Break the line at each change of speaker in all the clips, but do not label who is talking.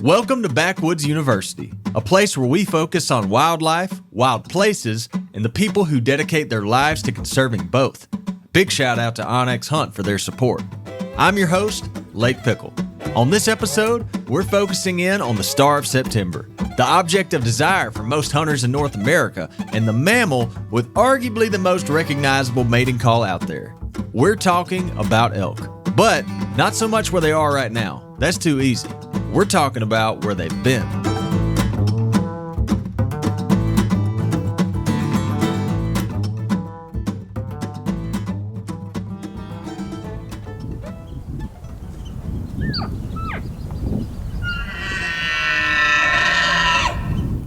Welcome to Backwoods University, a place where we focus on wildlife, wild places, and the people who dedicate their lives to conserving both. Big shout out to Onyx Hunt for their support. I'm your host, Lake Pickle. On this episode, we're focusing in on the Star of September, the object of desire for most hunters in North America, and the mammal with arguably the most recognizable mating call out there. We're talking about elk, but not so much where they are right now. That's too easy. We're talking about where they've been.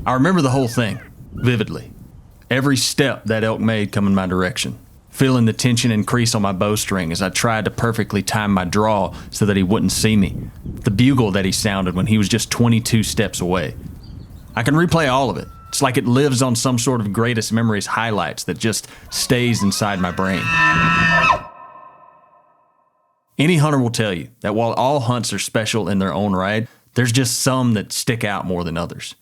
I remember the whole thing vividly. Every step that elk made coming my direction. Feeling the tension increase on my bowstring as I tried to perfectly time my draw so that he wouldn't see me. The bugle that he sounded when he was just 22 steps away. I can replay all of it. It's like it lives on some sort of greatest memories highlights that just stays inside my brain. Any hunter will tell you that while all hunts are special in their own right, there's just some that stick out more than others.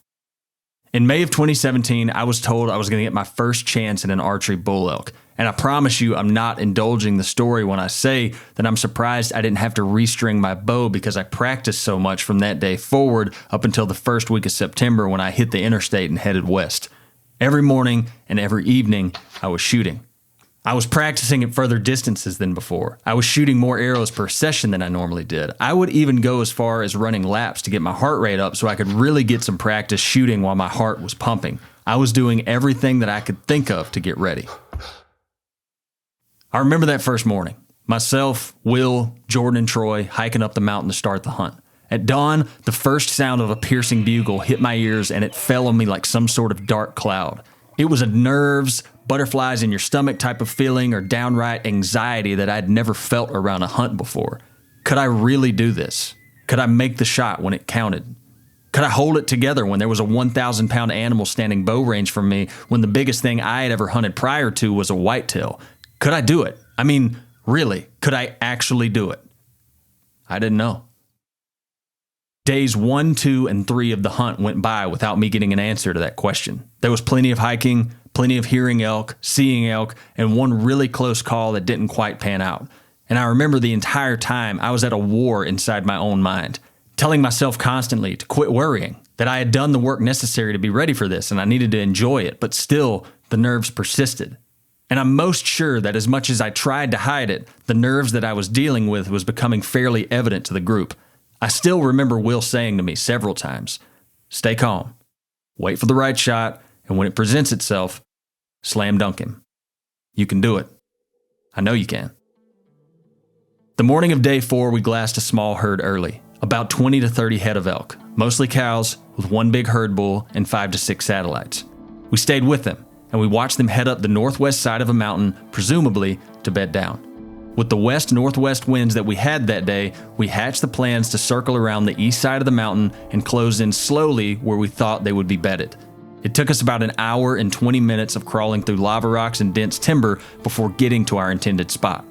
In May of 2017, I was told I was going to get my first chance at an archery bull elk. And I promise you, I'm not indulging the story when I say that I'm surprised I didn't have to restring my bow because I practiced so much from that day forward up until the first week of September when I hit the interstate and headed west. Every morning and every evening, I was shooting. I was practicing at further distances than before. I was shooting more arrows per session than I normally did. I would even go as far as running laps to get my heart rate up so I could really get some practice shooting while my heart was pumping. I was doing everything that I could think of to get ready. I remember that first morning. Myself, Will, Jordan, and Troy hiking up the mountain to start the hunt. At dawn, the first sound of a piercing bugle hit my ears and it fell on me like some sort of dark cloud. It was a nerves, butterflies in your stomach type of feeling or downright anxiety that I'd never felt around a hunt before. Could I really do this? Could I make the shot when it counted? Could I hold it together when there was a 1,000-pound animal standing bow range from me when the biggest thing I had ever hunted prior to was a whitetail? Could I do it? I mean, really, could I actually do it? I didn't know. Days 1, 2, and 3 of the hunt went by without me getting an answer to that question. There was plenty of hiking, plenty of hearing elk, seeing elk, and one really close call that didn't quite pan out. And I remember the entire time I was at a war inside my own mind, telling myself constantly to quit worrying, that I had done the work necessary to be ready for this and I needed to enjoy it, but still the nerves persisted. And I'm most sure that as much as I tried to hide it, the nerves that I was dealing with was becoming fairly evident to the group. I still remember Will saying to me several times, "Stay calm, wait for the right shot, and when it presents itself, slam dunk him. You can do it. I know you can." The morning of day 4, we glassed a small herd early, about 20 to 30 head of elk, mostly cows, with one big herd bull and 5 to 6 satellites. We stayed with them, and we watched them head up the northwest side of a mountain, presumably to bed down. With the west-northwest winds that we had that day, we hatched the plans to circle around the east side of the mountain and close in slowly where we thought they would be bedded. It took us about an hour and 20 minutes of crawling through lava rocks and dense timber before getting to our intended spot.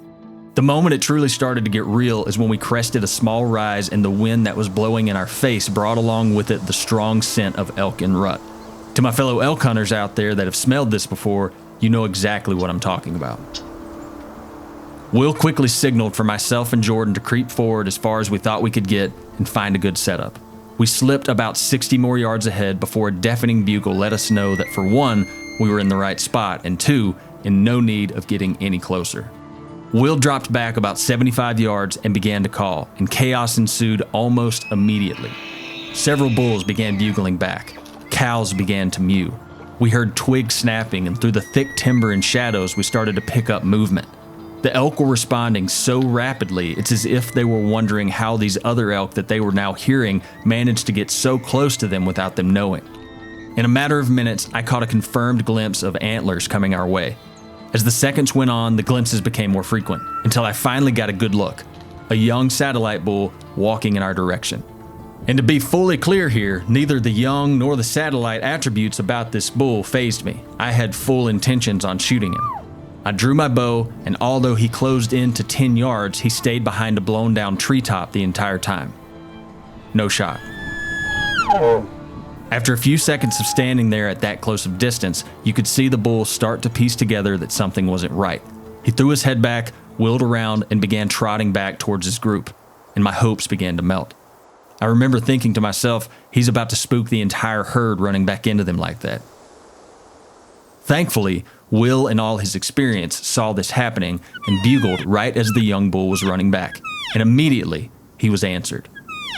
The moment it truly started to get real is when we crested a small rise and the wind that was blowing in our face brought along with it the strong scent of elk and rut. To my fellow elk hunters out there that have smelled this before, you know exactly what I'm talking about. Will quickly signaled for myself and Jordan to creep forward as far as we thought we could get and find a good setup. We slipped about 60 more yards ahead before a deafening bugle let us know that for 1, we were in the right spot, and 2, in no need of getting any closer. Will dropped back about 75 yards and began to call, and chaos ensued almost immediately. Several bulls began bugling back. Cows began to mew. We heard twigs snapping, and through the thick timber and shadows, we started to pick up movement. The elk were responding so rapidly, it's as if they were wondering how these other elk that they were now hearing managed to get so close to them without them knowing. In a matter of minutes, I caught a confirmed glimpse of antlers coming our way. As the seconds went on, the glimpses became more frequent, until I finally got a good look. A young satellite bull walking in our direction. And to be fully clear here, neither the young nor the satellite attributes about this bull fazed me. I had full intentions on shooting him. I drew my bow, and although he closed in to 10 yards, he stayed behind a blown down treetop the entire time. No shot. After a few seconds of standing there at that close of distance, you could see the bull start to piece together that something wasn't right. He threw his head back, wheeled around, and began trotting back towards his group, and my hopes began to melt. I remember thinking to myself, he's about to spook the entire herd running back into them like that. Thankfully, Will, in all his experience, saw this happening and bugled right as the young bull was running back, and immediately he was answered.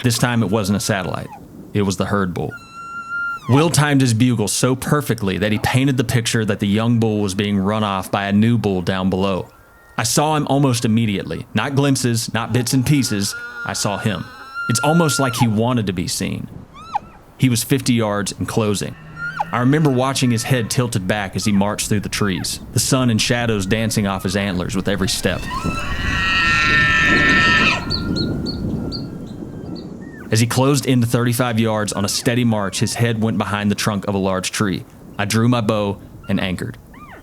This time it wasn't a satellite, it was the herd bull. Will timed his bugle so perfectly that he painted the picture that the young bull was being run off by a new bull down below. I saw him almost immediately, not glimpses, not bits and pieces, I saw him. It's almost like he wanted to be seen. He was 50 yards and closing. I remember watching his head tilted back as he marched through the trees, the sun and shadows dancing off his antlers with every step. As he closed into 35 yards on a steady march, his head went behind the trunk of a large tree. I drew my bow and anchored.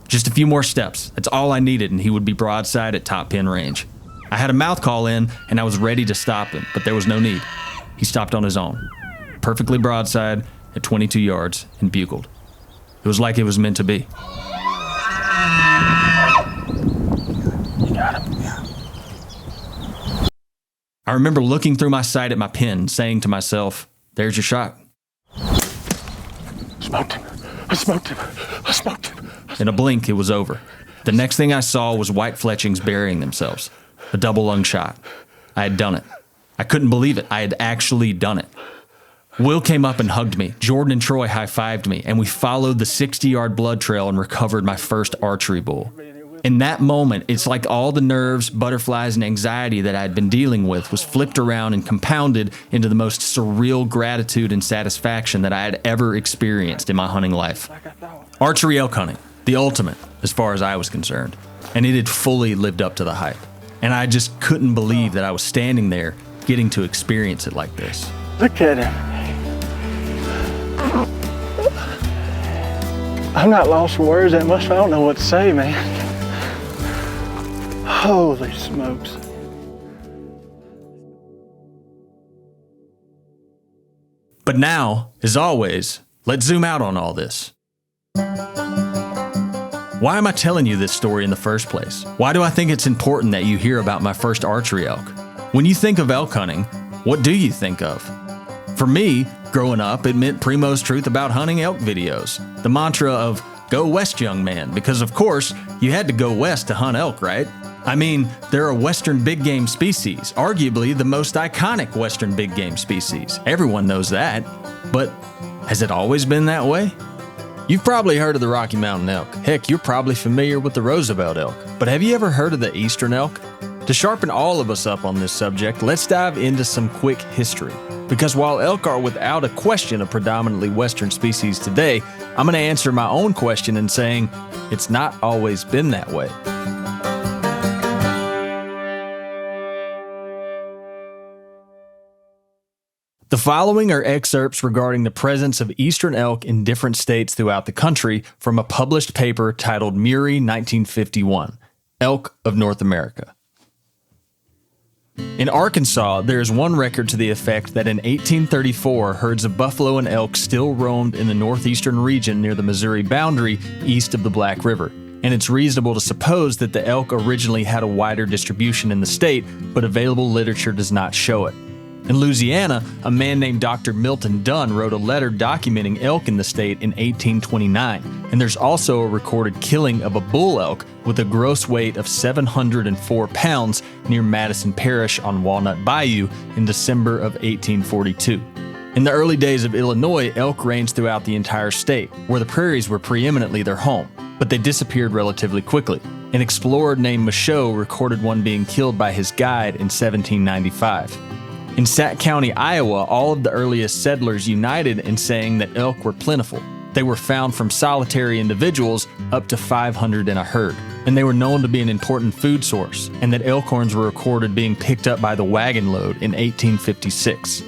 Just a few more steps, that's all I needed, and he would be broadside at top pin range. I had a mouth call in, and I was ready to stop him, but there was no need. He stopped on his own, perfectly broadside at 22 yards, and bugled. It was like it was meant to be. You got him. Yeah. I remember looking through my sight at my pin, saying to myself, there's your shot.
Smoked him. I smoked him. I smoked him.
In a blink, it was over. The next thing I saw was white fletchings burying themselves. A double lung shot. I had done it. I couldn't believe it. I had actually done it. Will came up and hugged me. Jordan and Troy high-fived me, and we followed the 60-yard blood trail and recovered my first archery bull. In that moment, it's like all the nerves, butterflies, and anxiety that I had been dealing with was flipped around and compounded into the most surreal gratitude and satisfaction that I had ever experienced in my hunting life. Archery elk hunting, the ultimate, as far as I was concerned, and it had fully lived up to the hype. And I just couldn't believe that I was standing there getting to experience it like this.
Look at him. I'm not lost for words that much. I don't know what to say, man. Holy smokes.
But now, as always, let's zoom out on all this. Why am I telling you this story in the first place? Why do I think it's important that you hear about my first archery elk? When you think of elk hunting, what do you think of? For me, growing up, it meant Primo's Truth About Hunting Elk videos. The mantra of, go west, young man, because of course, you had to go west to hunt elk, right? I mean, they're a western big game species, arguably the most iconic western big game species. Everyone knows that. But has it always been that way? You've probably heard of the Rocky Mountain elk. Heck, you're probably familiar with the Roosevelt elk. But have you ever heard of the Eastern elk? To sharpen all of us up on this subject, let's dive into some quick history. Because while elk are without a question a predominantly western species today, I'm going to answer my own question in saying it's not always been that way. The following are excerpts regarding the presence of eastern elk in different states throughout the country from a published paper titled Murie 1951, Elk of North America. In Arkansas, there is one record to the effect that in 1834, herds of buffalo and elk still roamed in the northeastern region near the Missouri boundary east of the Black River, and it's reasonable to suppose that the elk originally had a wider distribution in the state, but available literature does not show it. In Louisiana, a man named Dr. Milton Dunn wrote a letter documenting elk in the state in 1829, and there's also a recorded killing of a bull elk with a gross weight of 704 pounds near Madison Parish on Walnut Bayou in December of 1842. In the early days of Illinois, elk ranged throughout the entire state, where the prairies were preeminently their home, but they disappeared relatively quickly. An explorer named Michaud recorded one being killed by his guide in 1795. In Sac County, Iowa, all of the earliest settlers united in saying that elk were plentiful. They were found from solitary individuals up to 500 in a herd, and they were known to be an important food source, and that elk horns were recorded being picked up by the wagon load in 1856.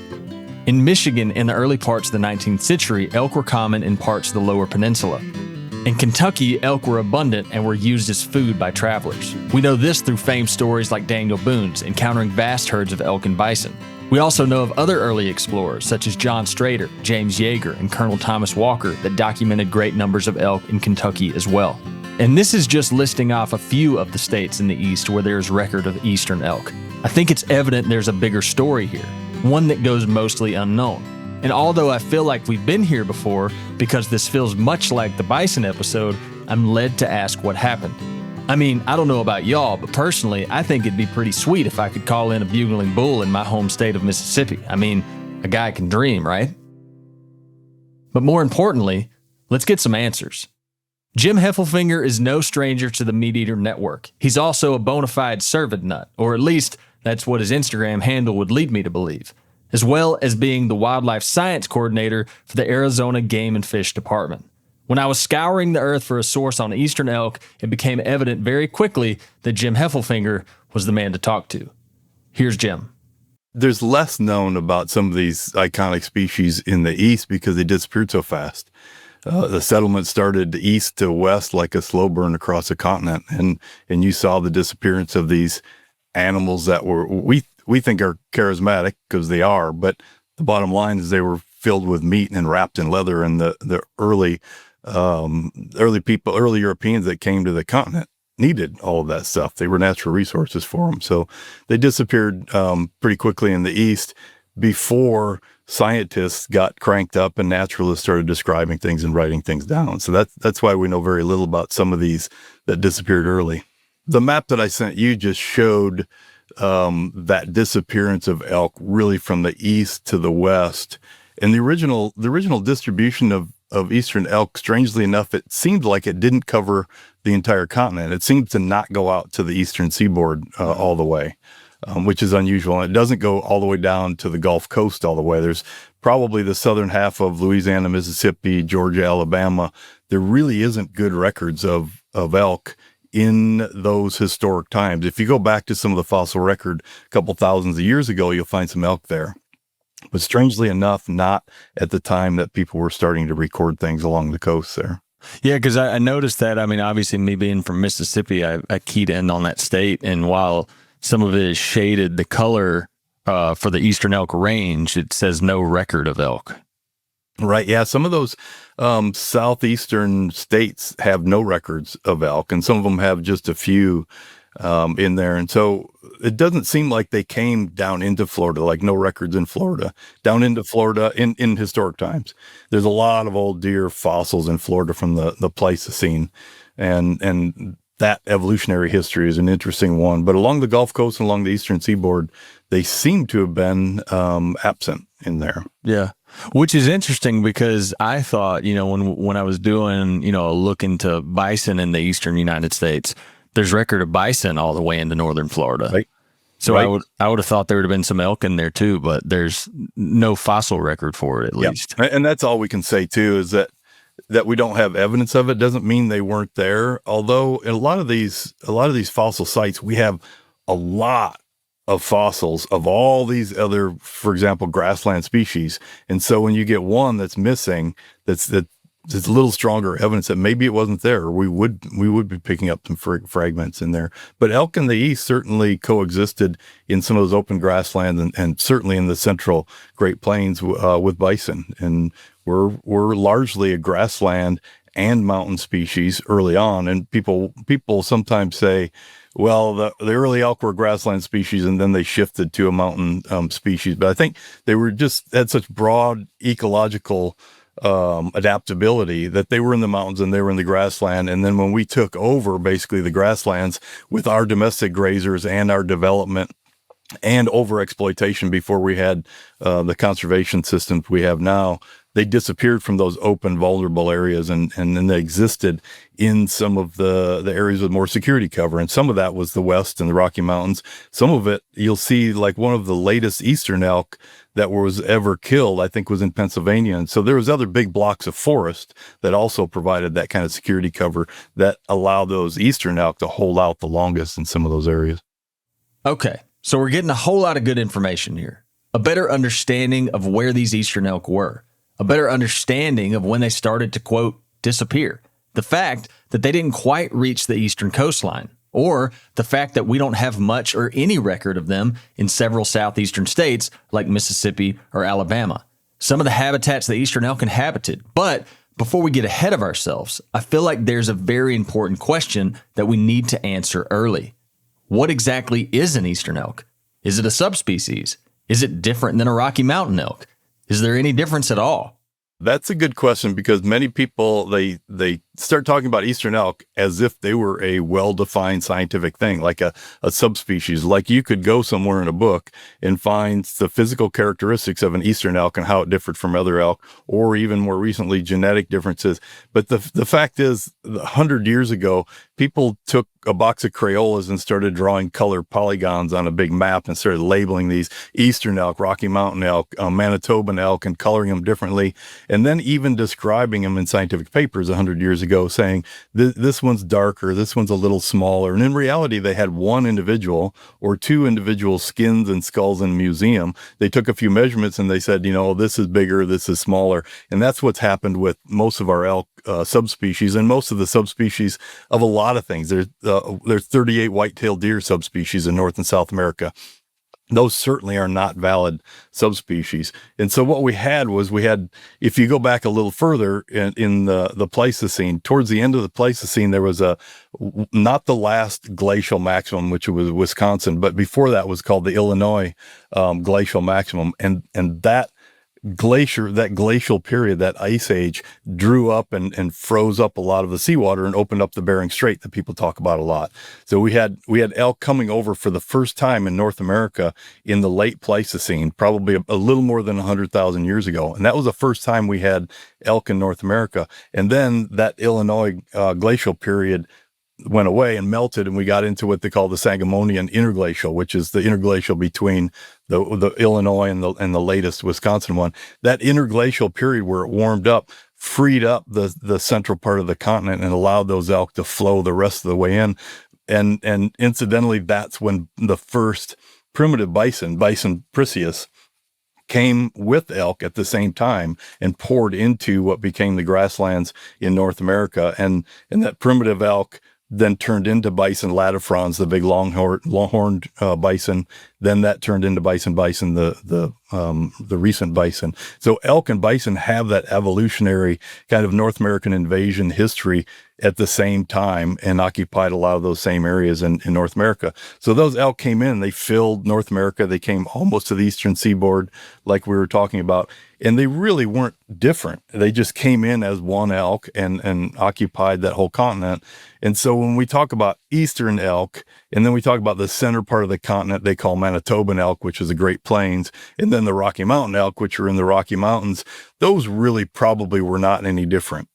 In Michigan, in the early parts of the 19th century, elk were common in parts of the Lower Peninsula. In Kentucky, elk were abundant and were used as food by travelers. We know this through famed stories like Daniel Boone's, encountering vast herds of elk and bison. We also know of other early explorers, such as John Strader, James Yeager, and Colonel Thomas Walker, that documented great numbers of elk in Kentucky as well. And this is just listing off a few of the states in the East where there's record of Eastern elk. I think it's evident there's a bigger story here, one that goes mostly unknown. And although I feel like we've been here before, because this feels much like the bison episode, I'm led to ask what happened. I mean, I don't know about y'all, but personally, I think it'd be pretty sweet if I could call in a bugling bull in my home state of Mississippi. I mean, a guy can dream, right? But more importantly, let's get some answers. Jim Heffelfinger is no stranger to the MeatEater network. He's also a bona fide cervid nut, or at least that's what his Instagram handle would lead me to believe, as well as being the wildlife science coordinator for the Arizona Game and Fish Department. When I was scouring the earth for a source on Eastern elk, it became evident very quickly that Jim Heffelfinger was the man to talk to. Here's Jim.
There's less known about some of these iconic species in the East because they disappeared so fast. The settlement started east to west like a slow burn across the continent, and you saw the disappearance of these animals that were we think are charismatic, because they are, but the bottom line is they were filled with meat and wrapped in leather, and the early Europeans that came to the continent needed all of that stuff. They were natural resources for them, so they disappeared pretty quickly in the East before scientists got cranked up and naturalists started describing things and writing things down. So that's why we know very little about some of these that disappeared early. The map that I sent you just showed that disappearance of elk really from the east to the west. And the original distribution of Eastern elk, strangely enough, it seemed like it didn't cover the entire continent. It seemed to not go out to the eastern seaboard all the way. Which is unusual. And it doesn't go all the way down to the Gulf Coast all the way. There's probably the southern half of Louisiana, Mississippi, Georgia, Alabama. There really isn't good records of elk in those historic times. If you go back to some of the fossil record a couple thousands of years ago, you'll find some elk there. But strangely enough, not at the time that people were starting to record things along the coast there.
Yeah, because I noticed that. I mean, obviously, me being from Mississippi, I keyed in on that state, and while some of it is shaded, the color for the Eastern elk range, it says no record of elk.
Right. Yeah. Some of those southeastern states have no records of elk, and some of them have just a few in there. And so it doesn't seem like they came down into Florida, like no records in Florida, down into Florida in historic times. There's a lot of old deer fossils in Florida from the Pleistocene, and that evolutionary history is an interesting one. But along the Gulf Coast and along the eastern seaboard, they seem to have been absent in there.
Yeah, which is interesting because I thought, when I was doing, a look into bison in the eastern United States, there's record of bison all the way into northern Florida.
Right.
So
right.
I would have thought there would have been some elk in there too, but there's no fossil record for it at least.
And that's all we can say too, is that we don't have evidence of it doesn't mean they weren't there. Although in a lot of these fossil sites, we have a lot of fossils of all these other, for example, grassland species. And so when you get one that's missing, that's a little stronger evidence that maybe it wasn't there. We would be picking up some fragments in there. But elk in the east certainly coexisted in some of those open grasslands, and certainly in the central Great Plains with bison. And we're largely a grassland and mountain species early on. And people sometimes say, well, the early elk were grassland species and then they shifted to a mountain species. But I think they were had such broad ecological adaptability that they were in the mountains and they were in the grassland. And then when we took over basically the grasslands with our domestic grazers and our development and overexploitation before we had the conservation systems we have now, they disappeared from those open, vulnerable areas, and then they existed in some of the areas with more security cover. And some of that was the West and the Rocky Mountains. Some of it, you'll see, like one of the latest Eastern elk that was ever killed, I think, was in Pennsylvania. And so there was other big blocks of forest that also provided that kind of security cover that allowed those Eastern elk to hold out the longest in some of those areas.
Okay, so we're getting a whole lot of good information here. A better understanding of where these Eastern elk were. A better understanding of when they started to, quote, disappear. The fact that they didn't quite reach the eastern coastline. or the fact that we don't have much or any record of them in several southeastern states like Mississippi or Alabama. Some of the habitats the eastern elk inhabited. But before we get ahead of ourselves, I feel like there's a very important question that we need to answer early. What exactly is an eastern elk? Is it a subspecies? Is it different than a Rocky Mountain elk? Is there any difference at all?
That's a good question, because many people, they start talking about eastern elk as if they were a well-defined scientific thing, like a subspecies. Like you could go somewhere in a book and find the physical characteristics of an eastern elk and how it differed from other elk, or even more recently, genetic differences. But the fact is, 100 years ago, people took a box of Crayolas and started drawing color polygons on a big map and started labeling these eastern elk, Rocky Mountain elk, Manitoban elk, and coloring them differently. And then even describing them in scientific papers 100 years ago, saying this one's darker, this one's a little smaller. And in reality, they had one individual or two individual skins and skulls in a museum. They took a few measurements and they said, this is bigger, this is smaller. And that's what's happened with most of our elk subspecies, and most of the subspecies of a lot of things. There's 38 white-tailed deer subspecies in North and South America. Those certainly are not valid subspecies. And so what we had, if you go back a little further in the Pleistocene, towards the end of the Pleistocene, there was not the last glacial maximum, which was Wisconsin, but before that was called the Illinois glacial maximum. And that glacial period, that ice age, drew up and froze up a lot of the seawater and opened up the Bering Strait that people talk about a lot. So we had elk coming over for the first time in North America in the late Pleistocene, probably a little more than 100,000 years ago. And that was the first time we had elk in North America. And then that Illinois glacial period went away and melted, and we got into what they call the Sangamonian interglacial, which is the interglacial between the Illinois and the latest Wisconsin one. That interglacial period where it warmed up freed up the central part of the continent and allowed those elk to flow the rest of the way in. And incidentally, that's when the first primitive bison Priseus, came with elk at the same time and poured into what became the grasslands in North America. And that primitive elk then turned into bison latifrons, the big longhorned bison. Then that turned into bison, the recent bison. So elk and bison have that evolutionary kind of North American invasion history at the same time and occupied a lot of those same areas in North America. So those elk came in, they filled North America. They came almost to the eastern seaboard, like we were talking about. And they really weren't different. They just came in as one elk and occupied that whole continent. And so when we talk about eastern elk, and then we talk about the center part of the continent they call Manitoban elk, which is the Great Plains, and then the Rocky Mountain elk, which are in the Rocky Mountains, those really probably were not any different.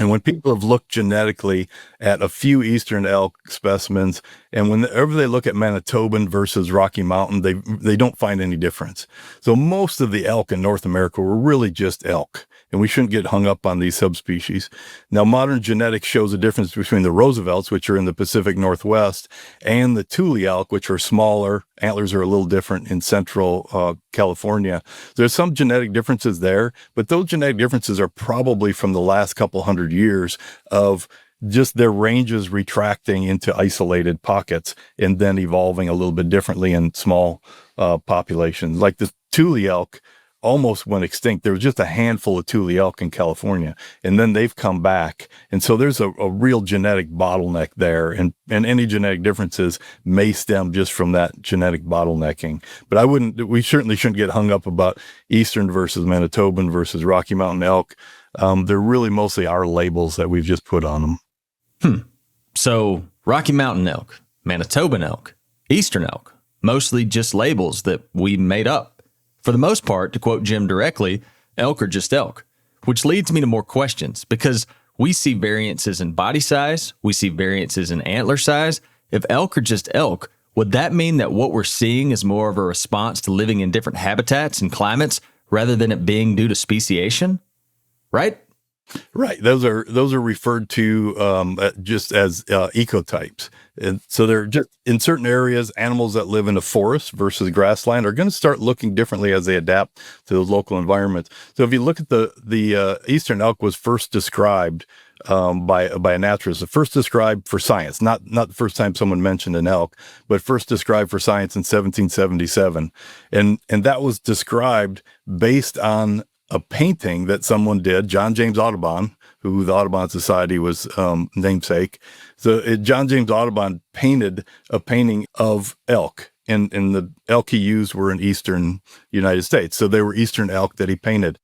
And when people have looked genetically at a few eastern elk specimens, and whenever they look at Manitoban versus Rocky Mountain, they don't find any difference. So most of the elk in North America were really just elk, and we shouldn't get hung up on these subspecies. Now, modern genetics shows a difference between the Roosevelts, which are in the Pacific Northwest, and the Thule elk, which are smaller. Antlers are a little different in central California. There's some genetic differences there, but those genetic differences are probably from the last couple hundred years of just their ranges retracting into isolated pockets and then evolving a little bit differently in small populations. Like the Thule elk almost went extinct. There was just a handful of Thule elk in California, and then they've come back. And so there's a real genetic bottleneck there, and any genetic differences may stem just from that genetic bottlenecking. But we certainly shouldn't get hung up about Eastern versus Manitoban versus Rocky Mountain elk. They're really mostly our labels that we've just put on them.
So Rocky Mountain elk, Manitoban elk, Eastern elk, mostly just labels that we made up. For the most part, to quote Jim directly, elk are just elk, which leads me to more questions because we see variances in body size, we see variances in antler size. If elk are just elk, would that mean that what we're seeing is more of a response to living in different habitats and climates rather than it being due to speciation? Right?
Right. Those are referred to just as ecotypes. And so they're just in certain areas, animals that live in a forest versus grassland are going to start looking differently as they adapt to those local environments. So if you look at the Eastern elk was first described by a naturalist. The first described for science, not the first time someone mentioned an elk, but first described for science in 1777. And that was described based on a painting that someone did, John James Audubon, who the Audubon Society was namesake. So John James Audubon painted a painting of elk, and the elk he used were in eastern United States. So they were Eastern elk that he painted.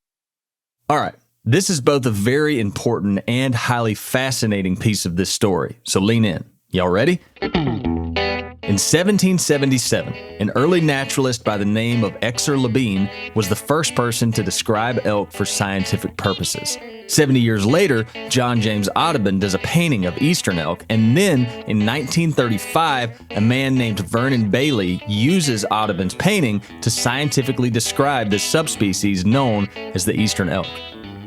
All right. This is both a very important and highly fascinating piece of this story, so lean in. Y'all ready? In 1777, an early naturalist by the name of Exer Labine was the first person to describe elk for scientific purposes. 70 years later, John James Audubon does a painting of Eastern elk, and then in 1935, a man named Vernon Bailey uses Audubon's painting to scientifically describe the subspecies known as the Eastern elk.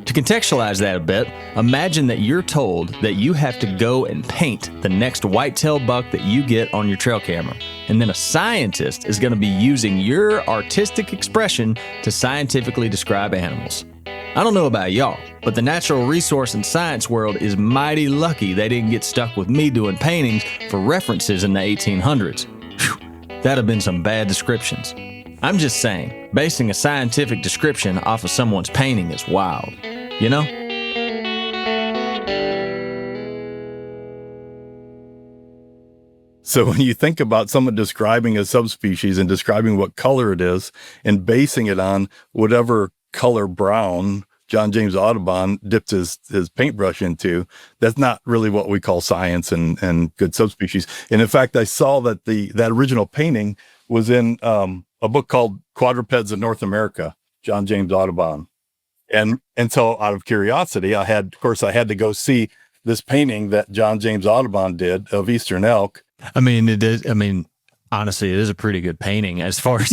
To contextualize that a bit, imagine that you're told that you have to go and paint the next whitetail buck that you get on your trail camera, and then a scientist is going to be using your artistic expression to scientifically describe animals. I don't know about y'all, but the natural resource and science world is mighty lucky they didn't get stuck with me doing paintings for references in the 1800s. Whew, that'd have been some bad descriptions. I'm just saying, basing a scientific description off of someone's painting is wild. You know?
So when you think about someone describing a subspecies and describing what color it is and basing it on whatever color brown John James Audubon dipped his paintbrush into, that's not really what we call science and good subspecies. And in fact, I saw that that original painting was in a book called Quadrupeds of North America, John James Audubon. And so out of curiosity, I had to go see this painting that John James Audubon did of Eastern elk.
I mean, it is. I mean, honestly, it is a pretty good painting as far as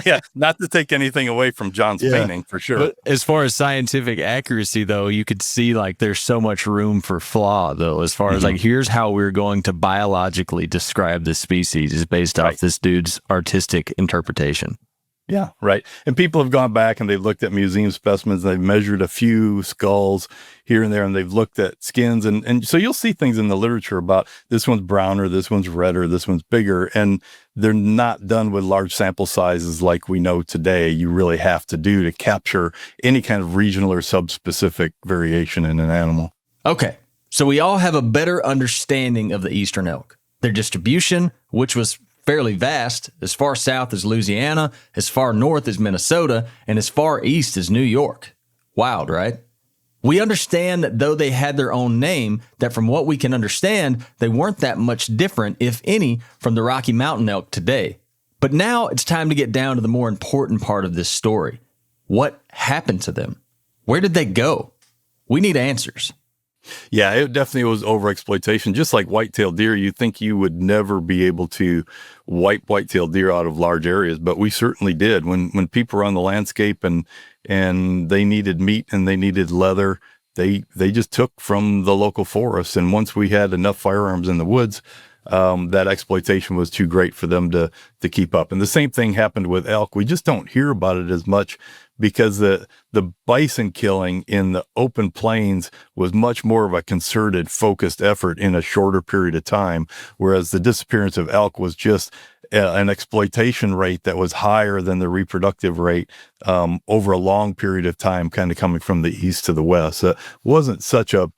yeah, not to take anything away from John's painting for sure.
But as far as scientific accuracy, though, you could see like there's so much room for flaw, though, as far as like here's how we're going to biologically describe this species is based off this dude's artistic interpretation.
Yeah, right. And people have gone back and they've looked at museum specimens and they've measured a few skulls here and there and they've looked at skins. And so you'll see things in the literature about this one's browner, this one's redder, this one's bigger. And they're not done with large sample sizes like we know today. You really have to do to capture any kind of regional or subspecific variation in an animal.
Okay, so we all have a better understanding of the Eastern elk, their distribution, which was fairly vast, as far south as Louisiana, as far north as Minnesota, and as far east as New York. Wild, right? We understand that though they had their own name, that from what we can understand, they weren't that much different, if any, from the Rocky Mountain elk today. But now it's time to get down to the more important part of this story. What happened to them? Where did they go? We need answers.
Yeah, it definitely was overexploitation. Just like whitetail deer, you think you would never be able to wipe whitetail deer out of large areas, but we certainly did. When people were on the landscape and they needed meat and they needed leather, they just took from the local forests. And once we had enough firearms in the woods, that exploitation was too great for them to keep up. And the same thing happened with elk. We just don't hear about it as much because the bison killing in the open plains was much more of a concerted, focused effort in a shorter period of time, whereas the disappearance of elk was just an exploitation rate that was higher than the reproductive rate over a long period of time, kind of coming from the east to the west. So it wasn't such a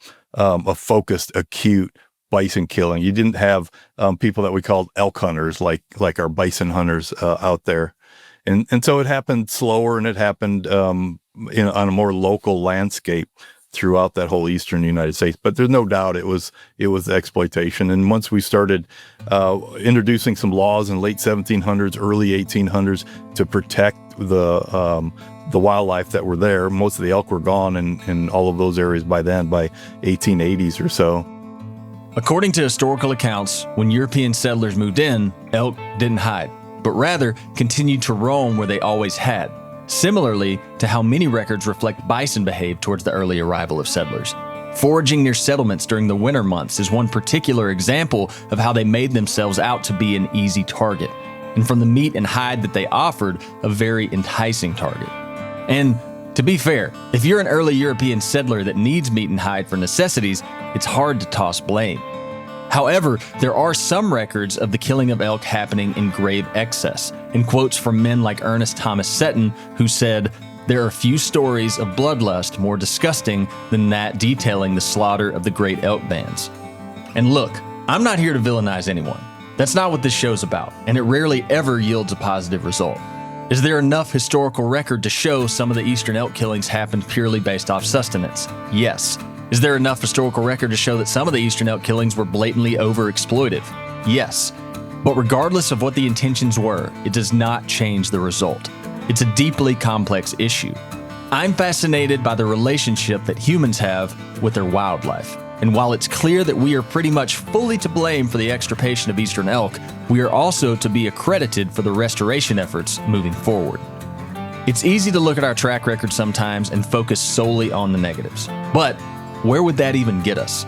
focused, acute bison killing. You didn't have people that we called elk hunters, like our bison hunters out there. And so it happened slower and it happened on a more local landscape throughout that whole eastern United States. But there's no doubt it was exploitation. And once we started introducing some laws in late 1700s, early 1800s to protect the wildlife that were there, most of the elk were gone in all of those areas by 1880s or so.
According to historical accounts, when European settlers moved in, elk didn't hide, but rather continued to roam where they always had, similarly to how many records reflect bison behaved towards the early arrival of settlers. Foraging near settlements during the winter months is one particular example of how they made themselves out to be an easy target, and from the meat and hide that they offered, a very enticing target. And To be fair, if you're an early European settler that needs meat and hide for necessities, it's hard to toss blame. However, there are some records of the killing of elk happening in grave excess, and quotes from men like Ernest Thomas Seton, who said, "There are few stories of bloodlust more disgusting than that detailing the slaughter of the great elk bands." And look, I'm not here to villainize anyone. That's not what this show's about, and it rarely ever yields a positive result. Is there enough historical record to show some of the Eastern elk killings happened purely based off sustenance? Yes. Is there enough historical record to show that some of the Eastern elk killings were blatantly overexploitive? Yes. But regardless of what the intentions were, it does not change the result. It's a deeply complex issue. I'm fascinated by the relationship that humans have with their wildlife. And while it's clear that we are pretty much fully to blame for the extirpation of Eastern elk, we are also to be accredited for the restoration efforts moving forward. It's easy to look at our track record sometimes and focus solely on the negatives. But where would that even get us?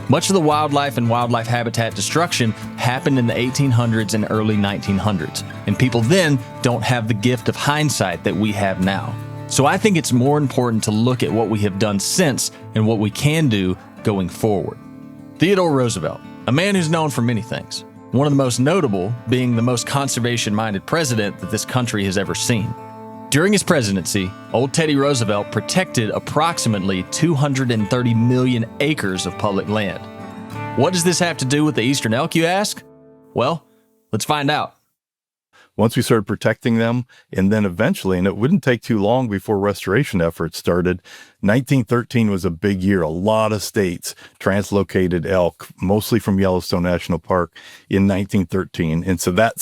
Much of the wildlife and wildlife habitat destruction happened in the 1800s and early 1900s, and people then don't have the gift of hindsight that we have now. So I think it's more important to look at what we have done since and what we can do going forward. Theodore Roosevelt, a man who's known for many things, one of the most notable being the most conservation-minded president that this country has ever seen. During his presidency, old Teddy Roosevelt protected approximately 230 million acres of public land. What does this have to do with the Eastern elk, you ask? Well, let's find out.
Once we started protecting them, and then eventually, and it wouldn't take too long before restoration efforts started, 1913 was a big year. A lot of states translocated elk, mostly from Yellowstone National Park, in 1913. And so that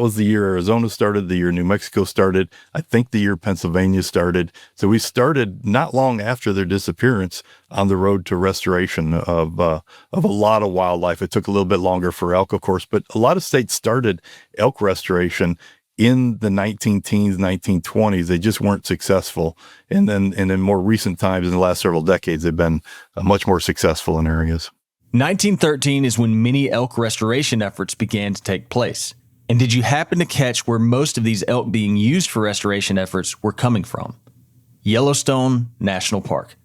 was the year Arizona started, the year New Mexico started, I think the year Pennsylvania started. So we started not long after their disappearance on the road to restoration of a lot of wildlife. It took a little bit longer for elk, of course, but a lot of states started elk restoration in the 19-teens, 1920s. They just weren't successful. And then in more recent times, in the last several decades, they've been much more successful in areas.
1913 is when many elk restoration efforts began to take place. And did you happen to catch where most of these elk being used for restoration efforts were coming from? Yellowstone National Park.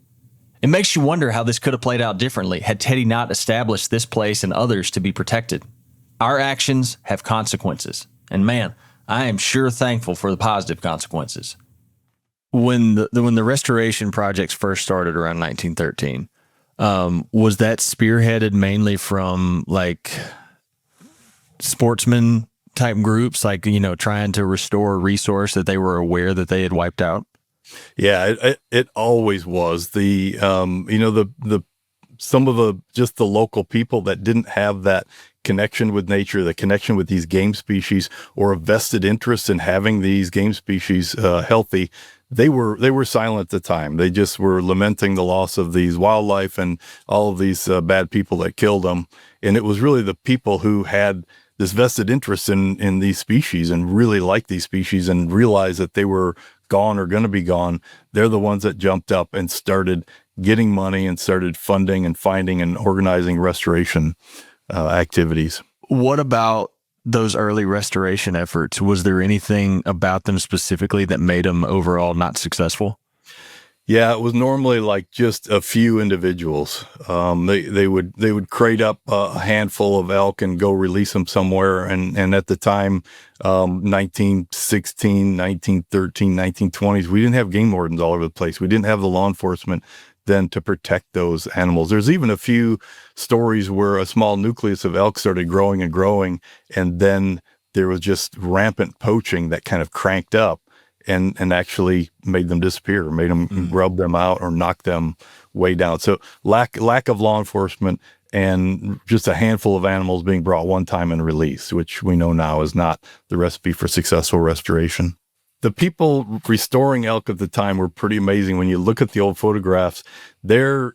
It makes you wonder how this could have played out differently had Teddy not established this place and others to be protected. Our actions have consequences. And man, I am sure thankful for the positive consequences. When the restoration projects first started around 1913, was that spearheaded mainly from like sportsmen type groups, like, trying to restore a resource that they were aware that they had wiped out?
Yeah, it always was. Some of the local people that didn't have that connection with nature, the connection with these game species, or a vested interest in having these game species healthy, they were silent at the time. They just were lamenting the loss of these wildlife and all of these bad people that killed them. And it was really the people who had this vested interest in these species and really liked these species and realized that they were gone or going to be gone. They're the ones that jumped up and started getting money and started funding and finding and organizing restoration activities.
What about those early restoration efforts? Was there anything about them specifically that made them overall not successful?
Yeah, it was normally like just a few individuals. They would crate up a handful of elk and go release them somewhere. And at the time, 1916, 1913, 1920s, we didn't have game wardens all over the place. We didn't have the law enforcement then to protect those animals. There's even a few stories where a small nucleus of elk started growing and growing, and then there was just rampant poaching that kind of cranked up and actually made them disappear, made them rub them out or knock them way down. So lack of law enforcement and just a handful of animals being brought one time and released, which we know now is not the recipe for successful restoration. The people restoring elk at the time were pretty amazing. When you look at the old photographs, they're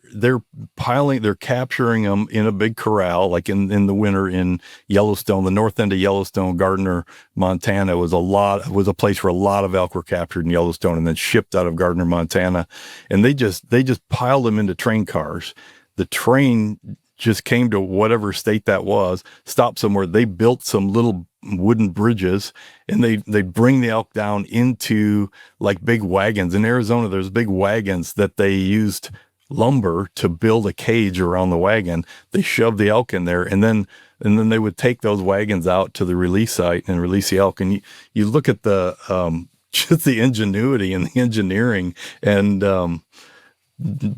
capturing them in a big corral, like in the winter in Yellowstone. The north end of Yellowstone, Gardner, Montana, was a place where a lot of elk were captured in Yellowstone and then shipped out of Gardner, Montana. And they just piled them into train cars. The train just came to whatever state that was, stopped somewhere. They built some little wooden bridges, and they bring the elk down into like big wagons. In Arizona, there's big wagons that they used lumber to build a cage around the wagon. They shoved the elk in there, and then they would take those wagons out to the release site and release the elk. And you look at the just the ingenuity and the engineering and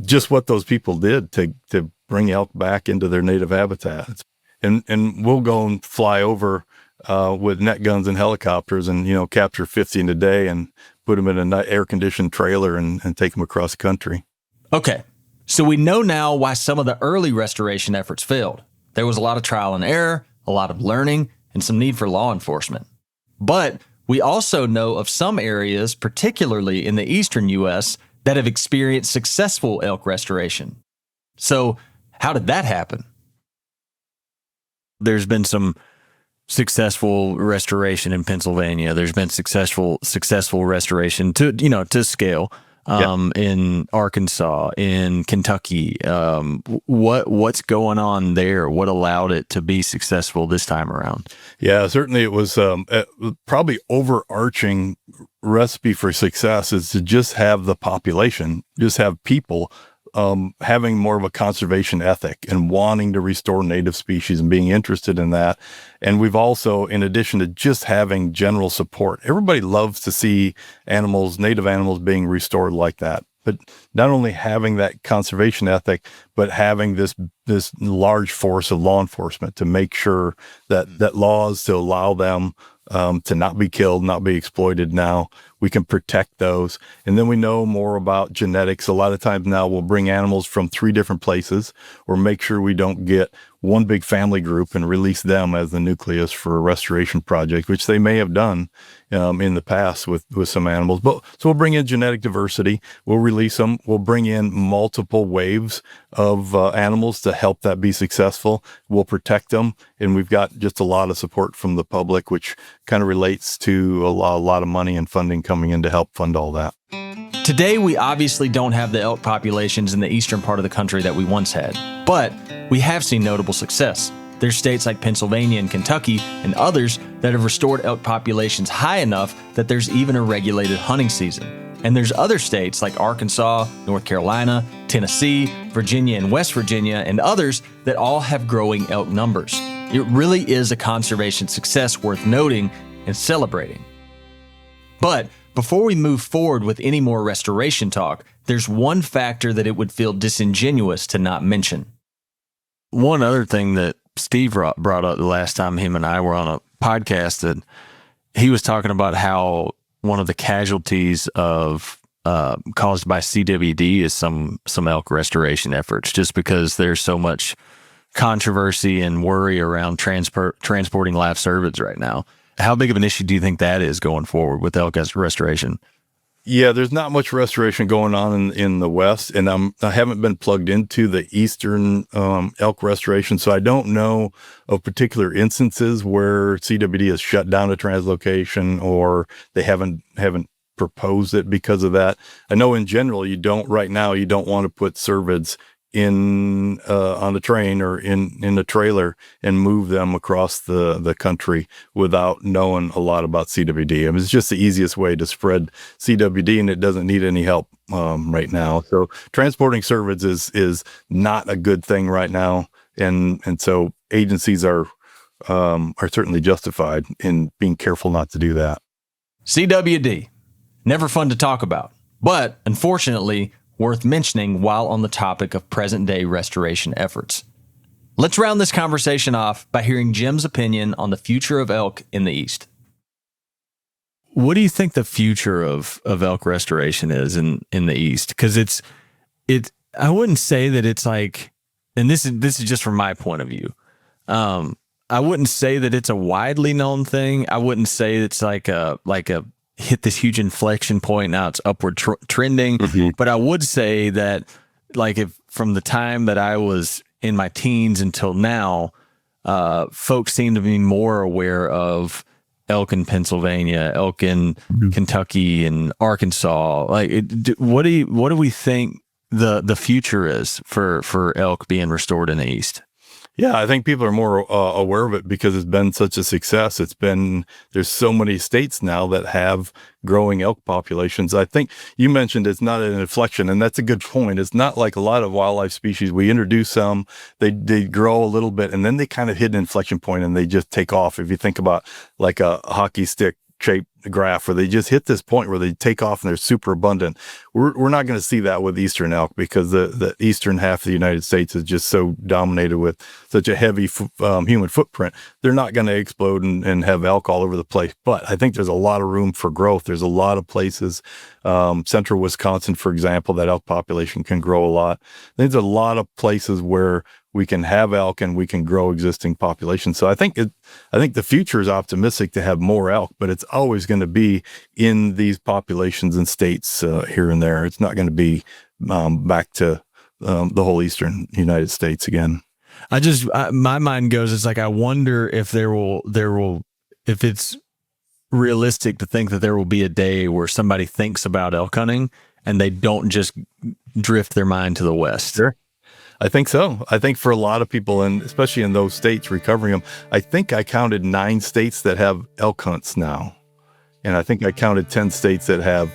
just what those people did to bring elk back into their native habitats. And we'll go and fly over with net guns and helicopters and, capture 50 in a day and put them in an air-conditioned trailer and take them across the country.
Okay, so we know now why some of the early restoration efforts failed. There was a lot of trial and error, a lot of learning, and some need for law enforcement. But we also know of some areas, particularly in the eastern U.S., that have experienced successful elk restoration. So how did that happen? There's been some successful restoration in Pennsylvania. There's been successful restoration to scale in Arkansas, in Kentucky. What's going on there? What allowed it to be successful this time around?
Yeah, certainly it was probably overarching recipe for success is to just have the population, just have people having more of a conservation ethic and wanting to restore native species and being interested in that. And we've also, in addition to just having general support, everybody loves to see native animals being restored like that. But not only having that conservation ethic, but having this large force of law enforcement to make sure that laws to allow them to not be killed, not be exploited now, we can protect those. And then we know more about genetics. A lot of times now we'll bring animals from 3 different places or make sure we don't get one big family group and release them as the nucleus for a restoration project, which they may have done in the past with some animals. So we'll bring in genetic diversity. We'll release them. We'll bring in multiple waves of animals to help that be successful. We'll protect them. And we've got just a lot of support from the public, which kind of relates to a lot of money and funding coming in to help fund all that.
Today, we obviously don't have the elk populations in the eastern part of the country that we once had, but we have seen notable success. There's states like Pennsylvania and Kentucky and others that have restored elk populations high enough that there's even a regulated hunting season. And there's other states like Arkansas, North Carolina, Tennessee, Virginia, and West Virginia, and others that all have growing elk numbers. It really is a conservation success worth noting and celebrating. But before we move forward with any more restoration talk, there's one factor that it would feel disingenuous to not mention. One other thing that Steve brought up the last time him and I were on a podcast, that he was talking about how one of the casualties of caused by CWD is some elk restoration efforts, just because there's so much controversy and worry around transporting live cervids right now. How big of an issue do you think that is going forward with elk restoration?
Yeah, there's not much restoration going on in the West, and I haven't been plugged into the Eastern elk restoration, so I don't know of particular instances where CWD has shut down a translocation or they haven't proposed it because of that. I know in general right now you don't want to put cervids in on the train or in a trailer and move them across the country without knowing a lot about CWD. I mean, it's just the easiest way to spread CWD, and it doesn't need any help right now. So transporting cervids is not a good thing right now, and so agencies are certainly justified in being careful not to do that.
CWD, never fun to talk about, but unfortunately worth mentioning while on the topic of present-day restoration efforts. Let's round this conversation off by hearing Jim's opinion on the future of elk in the East. What do you think the future of elk restoration is in the East? Because I wouldn't say that it's like, and this is just from my point of view. I wouldn't say that it's a widely known thing. I wouldn't say it's like a hit this huge inflection point. Now it's upward trending. Mm-hmm. But I would say that, like, if from the time that I was in my teens until now, folks seem to be more aware of elk in Pennsylvania, elk in Kentucky and Arkansas. Like, what do we think the future is for elk being restored in the East?
Yeah, I think people are more aware of it because it's been such a success. There's so many states now that have growing elk populations. I think you mentioned it's not an inflection, and that's a good point. It's not like a lot of wildlife species. We introduce some, they grow a little bit, and then they kind of hit an inflection point and they just take off. If you think about like a hockey stick shaped graph where they just hit this point where they take off and they're super abundant. We're not going to see that with Eastern elk because the eastern half of the United States is just so dominated with such a heavy human footprint. They're not going to explode and have elk all over the place. But I think there's a lot of room for growth. There's a lot of places, central Wisconsin, for example, that elk population can grow a lot. There's a lot of places where we can have elk and we can grow existing populations. So I think the future is optimistic to have more elk, but it's always going to be in these populations and states here and there. It's not going to be back to the whole eastern United States again.
My mind goes, it's like, I wonder if if it's realistic to think that there will be a day where somebody thinks about elk hunting and they don't just drift their mind to the west.
Sure. I think so. I think for a lot of people, and especially in those states recovering them, I think I counted 9 states that have elk hunts now. And I think I counted 10 states that have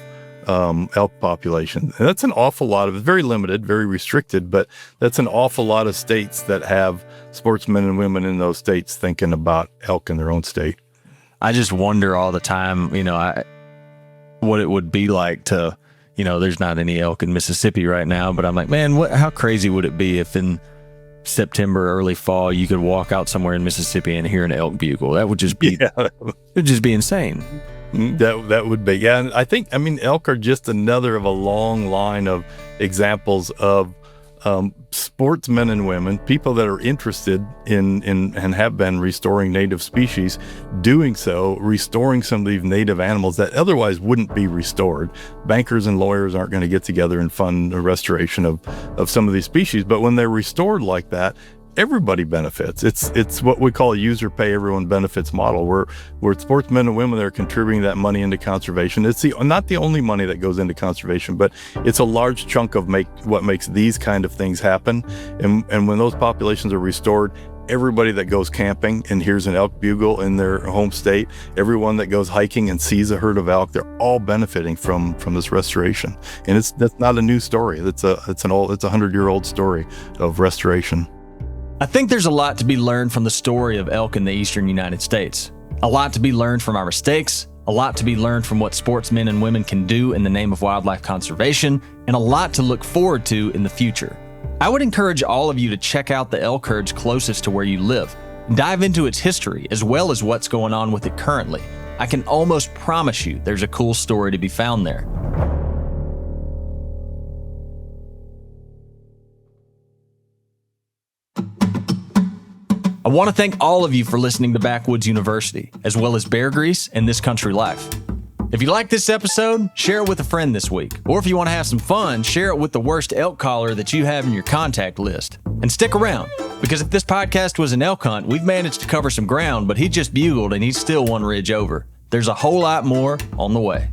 elk population. And that's an awful lot of, very limited, very restricted, but that's an awful lot of states that have sportsmen and women in those states thinking about elk in their own state.
I just wonder all the time, what it would be like to, there's not any elk in Mississippi right now, but I'm like, man, how crazy would it be if in September, early fall, you could walk out somewhere in Mississippi and hear an elk bugle? That would just be, it'd just be insane.
That would be, yeah. And elk are just another of a long line of examples of sportsmen and women, people that are interested in and have been restoring native species, doing so, restoring some of these native animals that otherwise wouldn't be restored. Bankers and lawyers aren't going to get together and fund the restoration of some of these species, but when they're restored like that, everybody benefits. It's what we call a user pay, everyone benefits model, where sportsmen and women that are contributing that money into conservation. It's not the only money that goes into conservation, but it's a large chunk of what makes these kind of things happen. And when those populations are restored, everybody that goes camping and hears an elk bugle in their home state, everyone that goes hiking and sees a herd of elk, they're all benefiting from this restoration. And that's not a new story. It's a 100-year-old story of restoration.
I think there's a lot to be learned from the story of elk in the eastern United States. A lot to be learned from our mistakes, a lot to be learned from what sportsmen and women can do in the name of wildlife conservation, and a lot to look forward to in the future. I would encourage all of you to check out the elk herds closest to where you live, and dive into its history as well as what's going on with it currently. I can almost promise you there's a cool story to be found there. I want to thank all of you for listening to Backwoods University, as well as Beargrease and This Country Life. If you like this episode, share it with a friend this week. Or if you want to have some fun, share it with the worst elk caller that you have in your contact list. And stick around, because if this podcast was an elk hunt, we've managed to cover some ground, but he just bugled and he's still one ridge over. There's a whole lot more on the way.